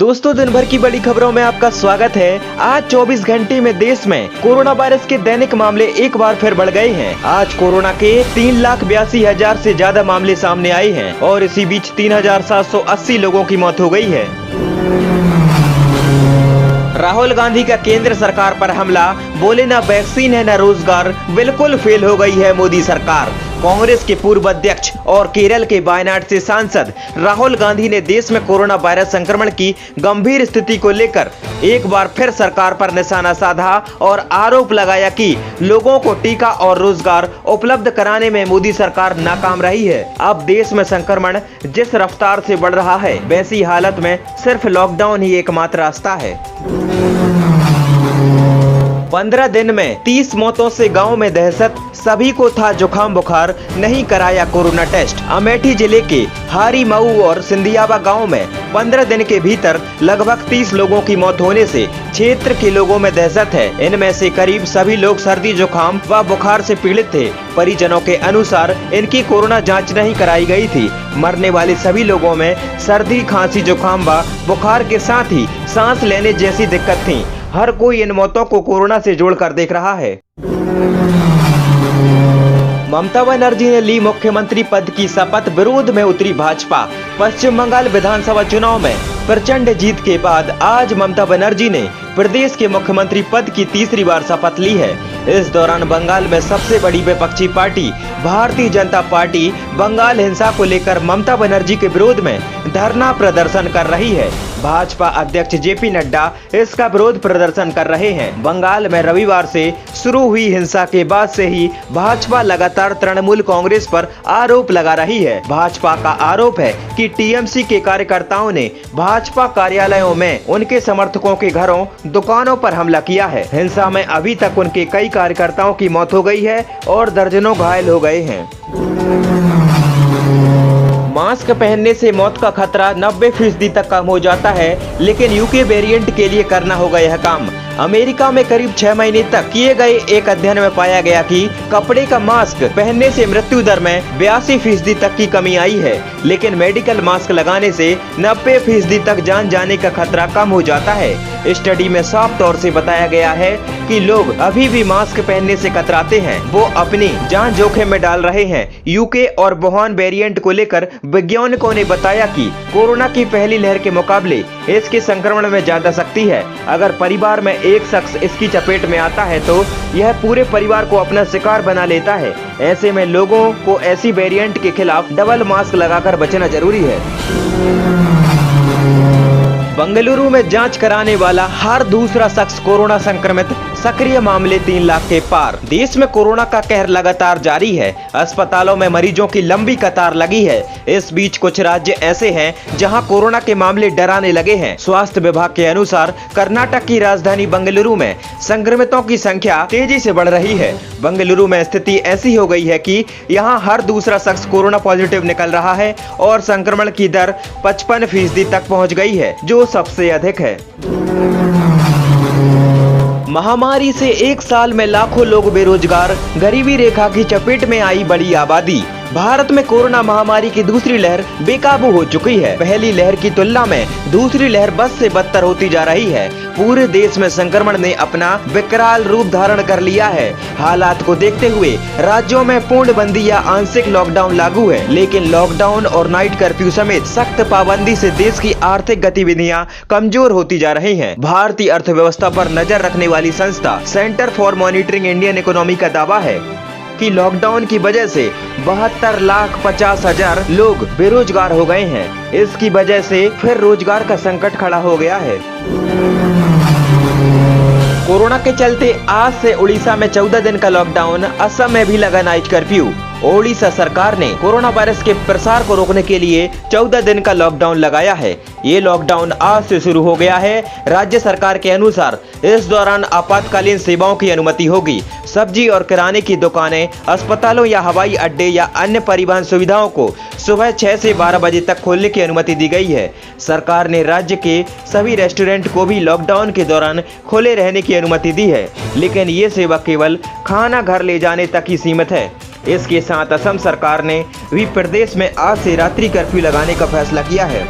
दोस्तों, दिन भर की बड़ी खबरों में आपका स्वागत है। आज 24 घंटे में देश में कोरोना वायरस के दैनिक मामले एक बार फिर बढ़ गए हैं। आज कोरोना के 3,82,000 से ज्यादा मामले सामने आए हैं और इसी बीच 3,780 लोगों की मौत हो गई है। राहुल गांधी का केंद्र सरकार पर हमला, बोले ना वैक्सीन है ना रोजगार, बिल्कुल फेल हो गई है मोदी सरकार। कांग्रेस के पूर्व अध्यक्ष और केरल के वायनाड से सांसद राहुल गांधी ने देश में कोरोना वायरस संक्रमण की गंभीर स्थिति को लेकर एक बार फिर सरकार पर निशाना साधा और आरोप लगाया कि लोगों को टीका और रोजगार उपलब्ध कराने में मोदी सरकार नाकाम रही है। अब देश में संक्रमण जिस रफ्तार से बढ़ रहा है, वैसी हालत में सिर्फ लॉकडाउन ही एकमात्र रास्ता है। 15 दिन में 30 मौतों से गांव में दहशत, सभी को था जुकाम बुखार, नहीं कराया कोरोना टेस्ट। अमेठी जिले के हारी मऊ और सिंधियावा गांव में 15 दिन के भीतर लगभग 30 लोगों की मौत होने से क्षेत्र के लोगों में दहशत है। इनमें से करीब सभी लोग सर्दी जुकाम व बुखार से पीड़ित थे। परिजनों के अनुसार इनकी कोरोना जांच नहीं कराई गई थी। मरने वाले सभी लोगों में सर्दी, खांसी, जुकाम व बुखार के साथ ही सांस लेने जैसी दिक्कत थी। हर कोई इन मौतों को कोरोना से जोड़कर देख रहा है। ममता बनर्जी ने ली मुख्यमंत्री पद की शपथ, विरोध में उतरी भाजपा। पश्चिम बंगाल विधानसभा चुनाव में प्रचंड जीत के बाद आज ममता बनर्जी ने प्रदेश के मुख्यमंत्री पद की तीसरी बार शपथ ली है। इस दौरान बंगाल में सबसे बड़ी विपक्षी पार्टी भारतीय जनता पार्टी बंगाल हिंसा को लेकर ममता बनर्जी के विरोध में धरना प्रदर्शन कर रही है। भाजपा अध्यक्ष जेपी नड्डा इसका विरोध प्रदर्शन कर रहे हैं। बंगाल में रविवार से शुरू हुई हिंसा के बाद से ही भाजपा लगातार तृणमूल कांग्रेस पर आरोप लगा रही है। भाजपा का आरोप है कि टीएमसी के कार्यकर्ताओं ने भाजपा कार्यालयों में उनके समर्थकों के घरों, दुकानों पर हमला किया है। हिंसा में अभी तक उनके कई कार्यकर्ताओं की मौत हो गई है और दर्जनों घायल हो गए हैं। मास्क पहनने से मौत का खतरा 90% तक कम हो जाता है, लेकिन यूके वेरिएंट के लिए करना होगा यह काम। अमेरिका में करीब 6 महीने तक किए गए एक अध्ययन में पाया गया कि कपड़े का मास्क पहनने से मृत्यु दर में 82% तक की कमी आई है, लेकिन मेडिकल मास्क लगाने से 90% तक जान जाने का खतरा कम हो जाता है। स्टडी में साफ तौर से बताया गया है कि लोग अभी भी मास्क पहनने से कतराते हैं, वो अपनी जान जोखिम में डाल रहे हैं। यूके और वुहान वेरिएंट को लेकर वैज्ञानिकों ने बताया कि कोरोना की पहली लहर के मुकाबले इसके संक्रमण में ज्यादा शक्ति है। अगर परिवार में एक शख्स इसकी चपेट में आता है तो यह पूरे परिवार को अपना शिकार बना लेता है। ऐसे में लोगों को ऐसी वेरिएंट के खिलाफ डबल मास्क लगाकर बचना जरूरी है। बेंगलुरु में जांच कराने वाला हर दूसरा शख्स कोरोना संक्रमित, सक्रिय मामले 3 लाख के पार। देश में कोरोना का कहर लगातार जारी है। अस्पतालों में मरीजों की लंबी कतार लगी है। इस बीच कुछ राज्य ऐसे हैं जहां कोरोना के मामले डराने लगे हैं। स्वास्थ्य विभाग के अनुसार कर्नाटक की राजधानी बेंगलुरु में संक्रमितों की संख्या तेजी से बढ़ रही है। बेंगलुरु में स्थिति ऐसी हो गई है कि यहाँ हर दूसरा शख्स कोरोना पॉजिटिव निकल रहा है और संक्रमण की दर 55% तक पहुँच गई है, जो सबसे अधिक है। महामारी से एक साल में लाखों लोग बेरोजगार, गरीबी रेखा की चपेट में आई बड़ी आबादी। भारत में कोरोना महामारी की दूसरी लहर बेकाबू हो चुकी है। पहली लहर की तुलना में दूसरी लहर बद से बदतर होती जा रही है। पूरे देश में संक्रमण ने अपना विकराल रूप धारण कर लिया है। हालात को देखते हुए राज्यों में पूर्णबंदी या आंशिक लॉकडाउन लागू है, लेकिन लॉकडाउन और नाइट कर्फ्यू समेत सख्त पाबंदी से देश की आर्थिक गतिविधियां कमजोर होती जा रही हैं। भारतीय अर्थव्यवस्था पर नजर रखने वाली संस्था centre for monitoring Indian economy का दावा है कि लॉकडाउन की वजह से 72,50,000 लोग बेरोजगार हो गए हैं। इसकी वजह से फिर रोजगार का संकट खड़ा हो गया है। कोरोना के चलते आज से उड़ीसा में 14 दिन का लॉकडाउन, असम में भी लगा नाइट कर्फ्यू। ओडिशा सरकार ने कोरोना वायरस के प्रसार को रोकने के लिए 14 दिन का लॉकडाउन लगाया है। ये लॉकडाउन आज से शुरू हो गया है। राज्य सरकार के अनुसार इस दौरान आपातकालीन सेवाओं की अनुमति होगी। सब्जी और किराने की दुकानें, अस्पतालों या हवाई अड्डे या अन्य परिवहन सुविधाओं को सुबह 6 से 12 बजे तक खोलने की अनुमति दी गई है। सरकार ने राज्य के सभी रेस्टोरेंट को भी लॉकडाउन के दौरान खोले रहने की अनुमति दी है, लेकिन ये सेवा केवल खाना घर ले जाने तक ही सीमित है। इसके साथ असम सरकार ने भी प्रदेश में आज से रात्रि कर्फ्यू लगाने का फैसला किया है।